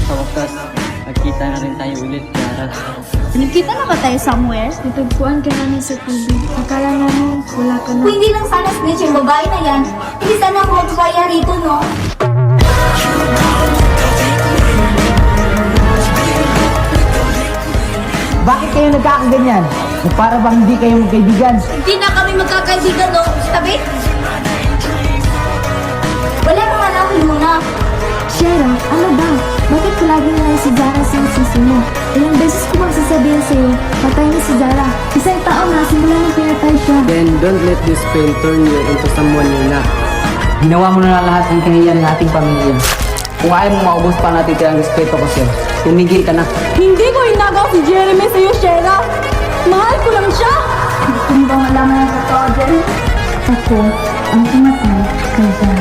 sa wakas, magkita na rin tayo ulit, Yara. Nagkita na ba tayo somewhere? Natagpuan ka namin sa tubig. Akala namin wala ka na. Kung hindi lang sana snitch yung babae na yan, hindi sana ako magbabaya rito, no? Bakit kayo nagkakaganyan? Para bang hindi kayo magkaibigan? Hindi na kami magkakaibigan, no? Tabi? Wala pa nga namin muna. Shera, ano ba? Bakit palagi na lang si Zara sa sisi mo? Ilang beses ko bang sasabihin sa'yo, patay na si Zara. Isang taon na simula nang pinatay siya. Then don't let this pain turn you into someone you're not. Ginawa mo na lahat ng kahiyan ng ating pamilya. Kung ayaw mo maubos pa natin ang respeto ko sa'yo, tumigil ka na. Hindi ko inagaw si Jeremy sa'yo, Shera. Mahal ko lang siya. Kung ba malaman ang totoo dyan? Ako ang tumatay kay Zara.